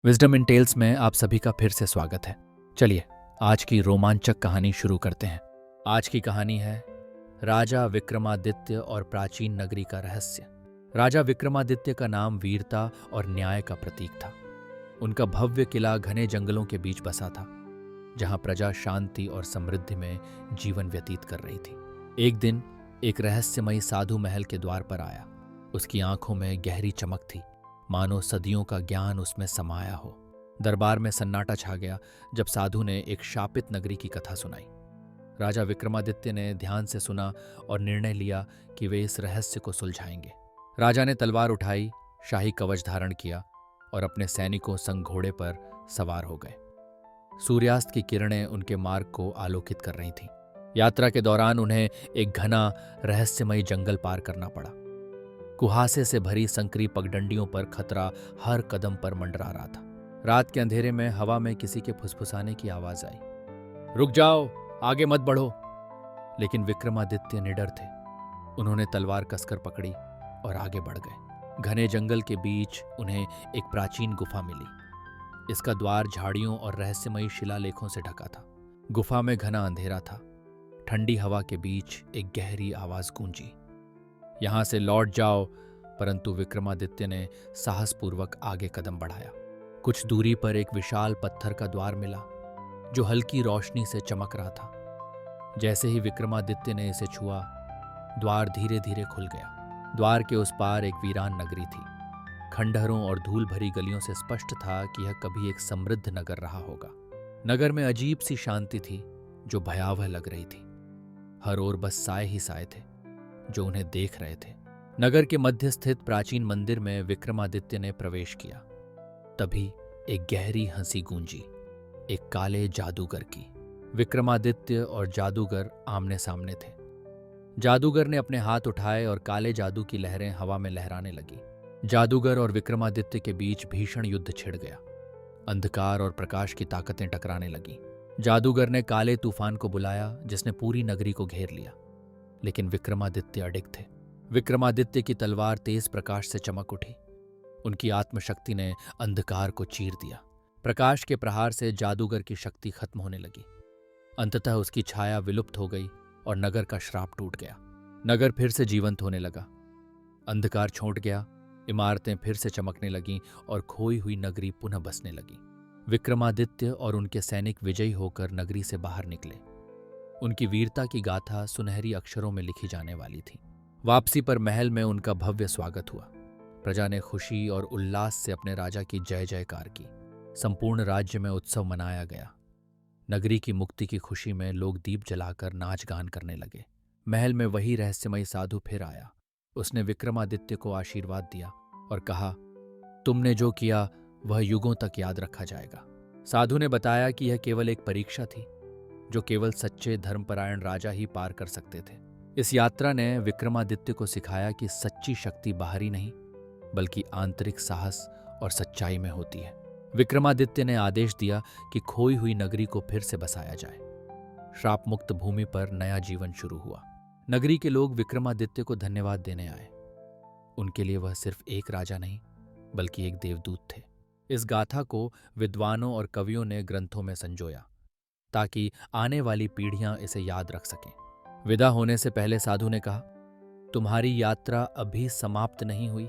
Wisdom इन tales में आप सभी का फिर से स्वागत है। चलिए आज की रोमांचक कहानी शुरू करते हैं। आज की कहानी है राजा विक्रमादित्य और प्राचीन नगरी का रहस्य। राजा विक्रमादित्य का नाम वीरता और न्याय का प्रतीक था। उनका भव्य किला घने जंगलों के बीच बसा था, जहां प्रजा शांति और समृद्धि में जीवन व्यतीत कर रही थी। एक दिन एक रहस्यमयी साधु महल के द्वार पर आया। उसकी आंखों में गहरी चमक थी, मानो सदियों का ज्ञान उसमें समाया हो। दरबार में सन्नाटा छा गया जब साधु ने एक शापित नगरी की कथा सुनाई। राजा विक्रमादित्य ने ध्यान से सुना और निर्णय लिया कि वे इस रहस्य को सुलझाएंगे। राजा ने तलवार उठाई, शाही कवच धारण किया और अपने सैनिकों संग घोड़े पर सवार हो गए। सूर्यास्त की किरणें उनके मार्ग को आलोकित कर रही थीं। यात्रा के दौरान उन्हें एक घना रहस्यमयी जंगल पार करना पड़ा। कुहासे से भरी संकरी पगडंडियों पर खतरा हर कदम पर मंडरा रहा था। रात के अंधेरे में हवा में किसी के फुसफुसाने की आवाज आई, रुक जाओ, आगे मत बढ़ो। लेकिन विक्रमादित्य निडर थे। उन्होंने तलवार कसकर पकड़ी और आगे बढ़ गए। घने जंगल के बीच उन्हें एक प्राचीन गुफा मिली। इसका द्वार झाड़ियों और रहस्यमयी शिलालेखों से ढका था। गुफा में घना अंधेरा था। ठंडी हवा के बीच एक गहरी आवाज गूंजी, यहां से लौट जाओ। परंतु विक्रमादित्य ने साहसपूर्वक आगे कदम बढ़ाया। कुछ दूरी पर एक विशाल पत्थर का द्वार मिला, जो हल्की रोशनी से चमक रहा था। जैसे ही विक्रमादित्य ने इसे छुआ, द्वार धीरे धीरे खुल गया। द्वार के उस पार एक वीरान नगरी थी। खंडहरों और धूल भरी गलियों से स्पष्ट था कि यह कभी एक समृद्ध नगर रहा होगा। नगर में अजीब सी शांति थी, जो भयावह लग रही थी। हर ओर बस साए ही साए थे, जो उन्हें देख रहे थे। नगर के मध्य स्थित प्राचीन मंदिर में विक्रमादित्य ने प्रवेश किया। तभी एक गहरी हंसी गूंजी, एक काले जादूगर की। विक्रमादित्य और जादूगर आमने सामने थे। जादूगर ने अपने हाथ उठाए और काले जादू की लहरें हवा में लहराने लगी। जादूगर और विक्रमादित्य के बीच भीषण युद्ध छिड़ गया। अंधकार और प्रकाश की ताकतें टकराने लगी। जादूगर ने काले तूफान को बुलाया, जिसने पूरी नगरी को घेर लिया। लेकिन विक्रमादित्य अडिग थे। विक्रमादित्य की तलवार तेज प्रकाश से चमक उठी। उनकी आत्मशक्ति ने अंधकार को चीर दिया। प्रकाश के प्रहार से जादूगर की शक्ति खत्म होने लगी। अंततः उसकी छाया विलुप्त हो गई और नगर का श्राप टूट गया। नगर फिर से जीवंत होने लगा। अंधकार छूट गया, इमारतें फिर से चमकने लगीं और खोई हुई नगरी पुनः बसने लगी। विक्रमादित्य और उनके सैनिक विजयी होकर नगरी से बाहर निकले। उनकी वीरता की गाथा सुनहरी अक्षरों में लिखी जाने वाली थी। वापसी पर महल में उनका भव्य स्वागत हुआ। प्रजा ने खुशी और उल्लास से अपने राजा की जय जयकार की। संपूर्ण राज्य में उत्सव मनाया गया। नगरी की मुक्ति की खुशी में लोग दीप जलाकर नाच गान करने लगे। महल में वही रहस्यमयी साधु फिर आया। उसने विक्रमादित्य को आशीर्वाद दिया और कहा, तुमने जो किया वह युगों तक याद रखा जाएगा। साधु ने बताया कि यह केवल एक परीक्षा थी, जो केवल सच्चे धर्मपरायण राजा ही पार कर सकते थे। इस यात्रा ने विक्रमादित्य को सिखाया कि सच्ची शक्ति बाहरी नहीं, बल्कि आंतरिक साहस और सच्चाई में होती है। विक्रमादित्य ने आदेश दिया कि खोई हुई नगरी को फिर से बसाया जाए। श्राप मुक्त भूमि पर नया जीवन शुरू हुआ। नगरी के लोग विक्रमादित्य को धन्यवाद देने आए। उनके लिए वह सिर्फ एक राजा नहीं, बल्कि एक देवदूत थे। इस गाथा को विद्वानों और कवियों ने ग्रंथों में संजोया, ताकि आने वाली पीढ़ियां इसे याद रख सकें। विदा होने से पहले साधु ने कहा, तुम्हारी यात्रा अभी समाप्त नहीं हुई।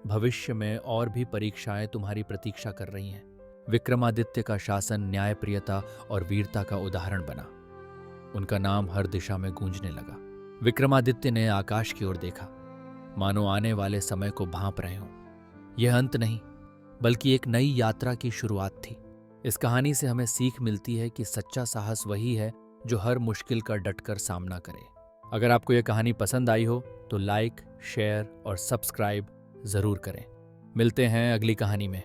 भविष्य में और भी परीक्षाएं तुम्हारी प्रतीक्षा कर रही हैं। विक्रमादित्य का शासन न्यायप्रियता और वीरता का उदाहरण बना। उनका नाम हर दिशा में गूंजने लगा। विक्रमादित्य ने आकाश की ओर देखा, मानो आने वाले समय को भांप रहे हों। यह अंत नहीं, बल्कि एक नई यात्रा की शुरुआत थी। इस कहानी से हमें सीख मिलती है कि सच्चा साहस वही है जो हर मुश्किल का डटकर सामना करे। अगर आपको यह कहानी पसंद आई हो तो लाइक, शेयर और सब्सक्राइब जरूर करें। मिलते हैं अगली कहानी में।